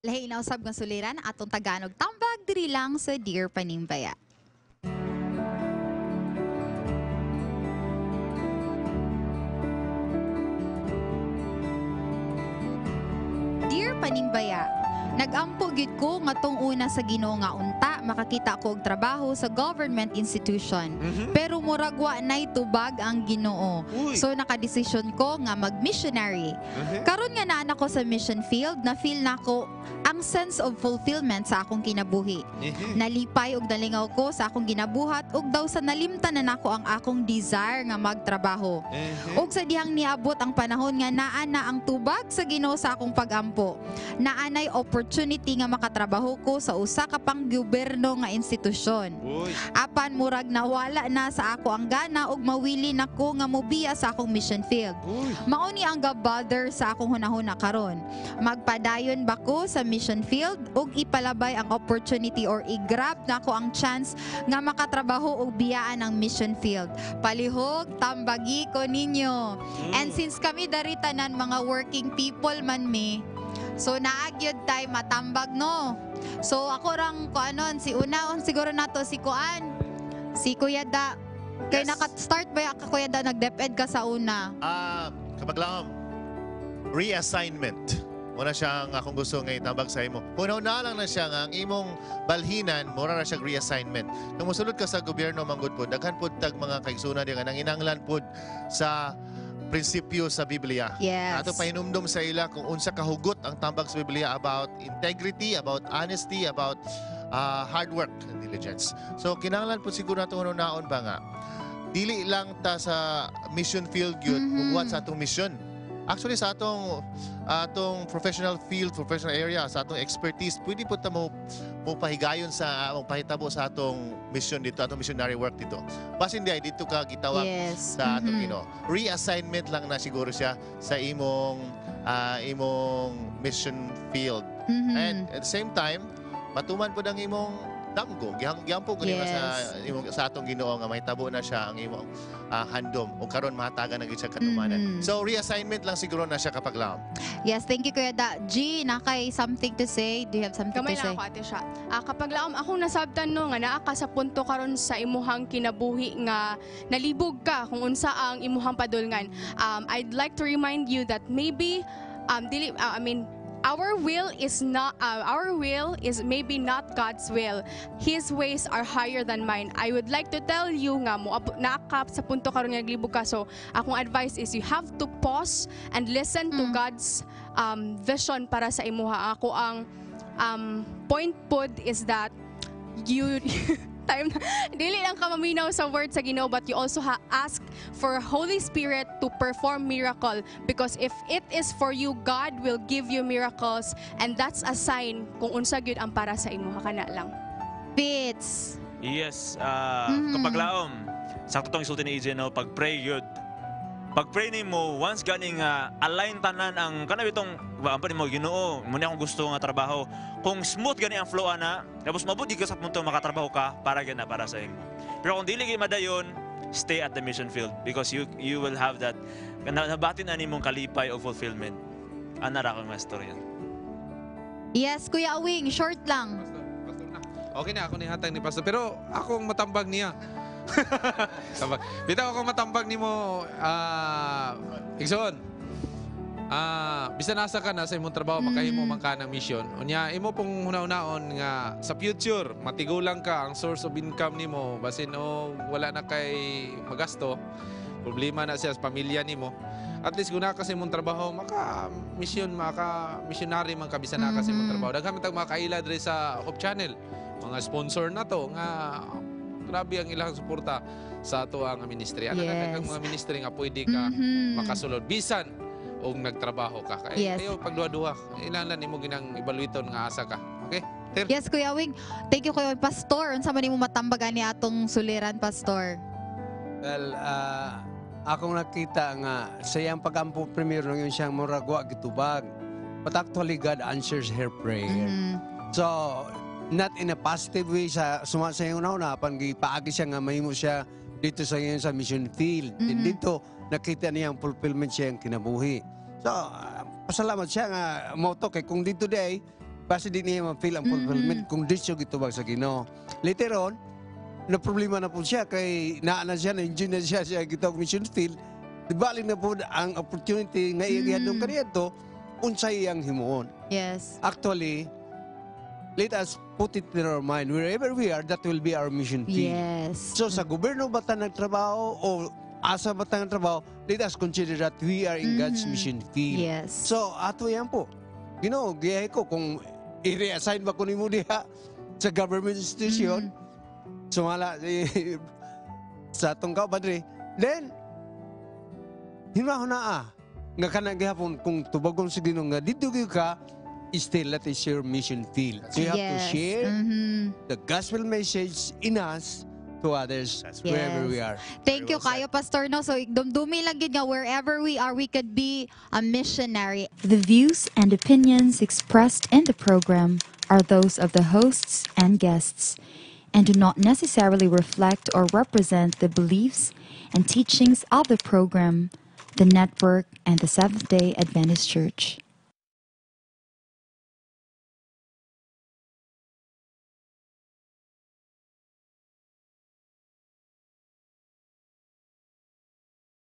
Lahi inausab nga suliran atong Tagalog tambag diri lang sa Dear Panimbaya. Dear Panimbaya, nag-ampo gid ko nga tong una sa Ginoo nga unta makakita ko og trabaho sa government institution. Pero murag wa nay tubag ang Ginoo. Uy. So nakadesisyon ko nga mag-missionary. Karon nga naa ko sa mission field, na feel nako ang sense of fulfillment sa akong kinabuhi. Nalipay og nalingaw ko sa akong ginabuhat ug daw sa nalimtan na nako ang akong desire nga magtrabaho. Ug sa dihang niabot ang panahon nga naa na ang tubag sa Ginoo sa akong pagampo. Naanay opportunity nga makatrabaho ko sa usa ka pang gobyerno nga institusyon. Uy. Apan murag nawala na sa ako ang gana ug mawili nako nga mobiya sa akong mission field. Uy. Mao ni ang ga-bother sa akong hunahuna karon. Magpadayon ba ko sa mission field ug ipalabay ang opportunity or i-grab nako ang chance nga makatrabaho og biyaan ang mission field. Palihog tambagi ko ninyo. And since kami dari tanan mga working people man mi, so naagyod tay matambag no. So ako rang kuanon si una siguro nato si Kuan. Si Kuya Da. Kay Yes. naka-start ba ka Kuya Da nag-DepEd ka sa una? Kapag lang, reassignment. Muna siyang akong gusto nga itambag sa imo. Una lang na siya nga ang imong balhinan, mura na siyang reassignment. Kung musulod ka sa gobyerno manggod po, daghan po tag mga kaigsunan di nga nanginanglan po sa prinsipyo sa Biblia. Yes. Ato pahinumdum sa ila kung unsa kahugot ang tambag sa Biblia about integrity, about honesty, about hard work and diligence. So kinahanglan po siguro nato naon ba nga dili lang ta sa mission field yun, bubuhat sa atong mission. Actually sa atong professional field, professional area, sa atong expertise, pwede po ta mo pahigayon sa pahitabo sa atong mission dito, atong missionary work dito. Basin di ay dito ka gitawag Yes. sa atong Ginoo. Reassignment lang na siguro siya sa imong mission field. And at the same time, matuman po ang imong damgo. Gihang po ganun sa atong Ginoo nga mahitabo na siya ang imong handom o karon mahatagan na gid siya katumanan. So reassignment lang siguro na siya kapag lang. Yes, thank you Kuya Da. G, nakay something to say? Do you have something Kamay to say? lang ako ate siya. Kapag laom akong nasabtan no nga naa ka sa punto karon sa imuhang kinabuhi nga nalibog ka kung unsa ang imuhang padulngan. I'd like to remind you that maybe our will is maybe not God's will. His ways are higher than mine. I would like to tell you nga mo naakap sa punto karon nga naglibog ka. So akong advice is you have to pause and listen to God's vision para sa imuha. Ako ang point pod is that you time dili lang ka maminaw sa word sa Ginoo, but you also ask for Holy Spirit to perform miracle, because if it is for you, God will give you miracles, and that's a sign kung unsa gyud ang para sa imo kana lang. Fits. Yes, kapag laom, sakto tong isulti ni EJ, no, pag-pray yun. Pag-pray ni mo, once ganing align tanan ang kanang itong mo Ginoo, mo akong gusto nga trabaho. Kung smooth gani ang flow ana, tapos mabudi ka sa punto makatrabaho ka para gana para sa imo. Pero kung dili gyud madayon, stay at the mission field, because you will have that nabatin ani mong kalipay o fulfillment. Ana ra kang mastorya. Yes, Kuya Awing, short lang. Pastor na. Okay na ako ni hatag ni Pastor, pero akong matambag niya. Bitaw ako matambag nimo Igsoon. Bisan nasa ka na sa imong trabaho, makahimo man ka ng mission. Unya imo pong hunaon nga sa future matigulang ka ang source of income nimo, basin wala na kay magasto, problema na siya sa pamilya nimo. At least kung naka sa imong trabaho, maka-missionary man ka bisan naka sa imong trabaho. Daghan man tag makaila diri sa Hope Channel. Mga sponsor na to nga grabe ang ilang suporta sa ato ang ministry. Ano na mga ministry nga pwede ka makasulod bisan o nagtrabaho ka. Kayo pagduha-duha, ilan nimo ginang ibaluiton nga asa ka. Okay? Ter? Yes, Kuya Awing. Thank you, Kuya Awing. Pastor, unsa man nimo matambagan ni atong suliran, Pastor? Well, akong nakita nga sa iyang pagampo primero yung siyang muragwa gitubag. But actually, God answers her prayer. So, not in a positive way sa iyong una, paagi siya nga mahimo siya dito sa iyon sa mission field. And dito, nakita niya ang fulfillment siya ang kinabuhi. So, pasalamat siya nga moto kay kung dito day, Basta di niya ma-feel ang fulfillment kung disyo gitubag sa Ginoo. Later on, na problema na po siya kay naa na siya, na-enjoy na siya gitawag mission field. Dibalik na po ang opportunity nga iyagihan kaniya to, unsay iyang himuon. Yes. Actually, let us put it in our mind, wherever we are, that will be our mission field. Yes. So sa gobyerno ba tayo nagtrabaho o asa ba tayo nagtrabaho, let us consider that we are in God's mission field. Yes. So ato yan po. Giyahe ko kung i-reassign ba ko ni mo diha sa government institution, sumala sa atong kapadre, then hinahuna nga kanang gihapon kung tubagon sa Ginoo nga dito ka, still that is your mission field. So you have to share the gospel message in us to others wherever we are. Thank you kayo, Pastor. No? So, dumdumi lang yun nga, wherever we are, we could be a missionary. The views and opinions expressed in the program are those of the hosts and guests and do not necessarily reflect or represent the beliefs and teachings of the program, the network, and the Seventh-day Adventist Church.